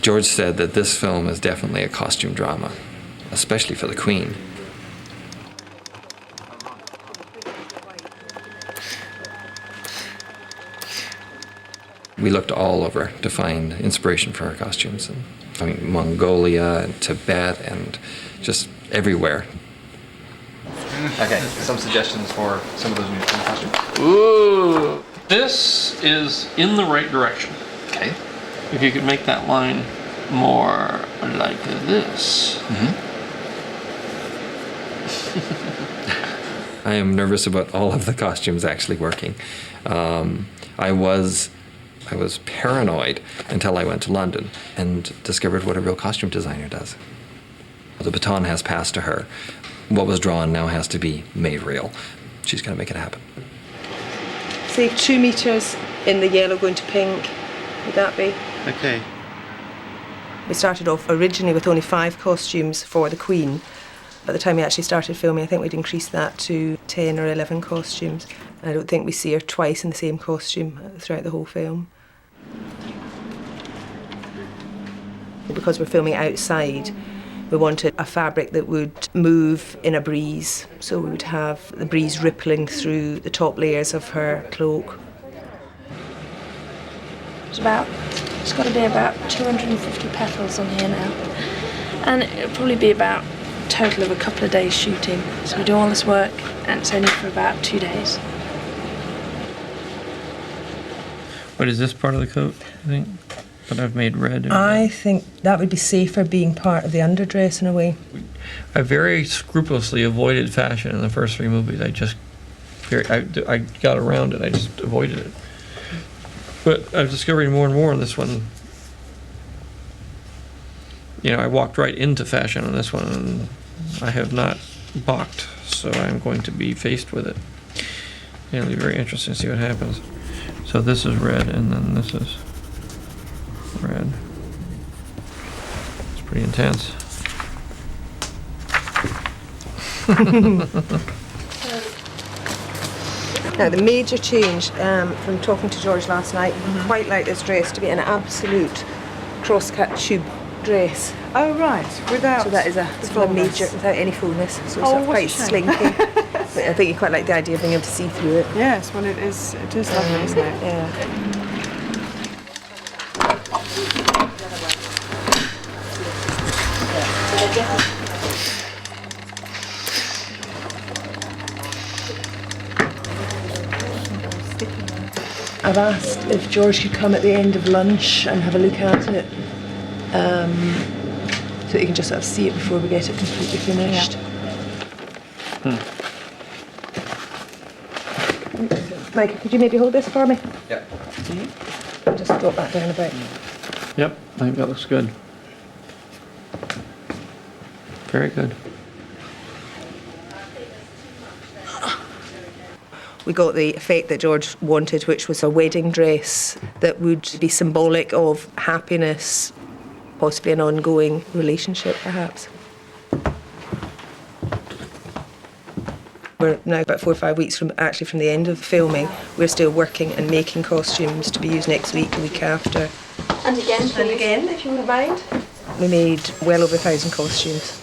George said that this film is definitely a costume drama, especially for the Queen. We looked all over to find inspiration for our costumes. And, I mean, Mongolia and Tibet and just everywhere. Okay, some suggestions for some of those new costumes. Ooh, this is in the right direction. Okay. If you could make that line more like this. I am nervous about all of the costumes actually working. I was paranoid until I went to London and discovered what a real costume designer does. The baton has passed to her. What was drawn now has to be made real. She's going to make it happen. Say 2 meters in the yellow going to pink. Would that be? Okay. We started off originally with only 5 costumes for the Queen. By the time we actually started filming, I think we'd increased that to 10 or 11 costumes. And I don't think we see her twice in the same costume throughout the whole film. Because we're filming outside, we wanted a fabric that would move in a breeze. So we would have the breeze rippling through the top layers of her cloak. It's got to be about 250 petals on here now. And it'll probably be about a total of a couple of days shooting. So we do all this work and it's only for about 2 days. What is this part of the coat, I think? That I've made red? I think that would be safer being part of the underdress in a way. I very scrupulously avoided fashion in the first 3 movies. I got around it, I just avoided it. But I'm discovering more and more in this one. You know, I walked right into fashion on this one, and I have not balked, so I'm going to be faced with it. It'll be very interesting to see what happens. So this is red, and then this is red. It's pretty intense. Now, the major change from talking to George last night, quite like this dress to be an absolute cross-cut tube dress. Oh, right, without So that is a major, without any fullness, so it's sort of quite slinky. But I think you quite like the idea of being able to see through it. Yes, well, it is lovely, isn't it? Yeah. I've asked if George could come at the end of lunch and have a look at it, so that you can just sort of see it before we get it completely finished. Yeah. Mike, could you maybe hold this for me? Yeah. I'll just drop that down a bit. Yep, I think that looks good. Very good. We got the effect that George wanted, which was a wedding dress that would be symbolic of happiness, possibly an ongoing relationship, perhaps. We're now about 4 or 5 weeks from the end of filming. We're still working and making costumes to be used next week, the week after. And again, please. And again, if you wouldn't mind. We made well over 1,000 costumes.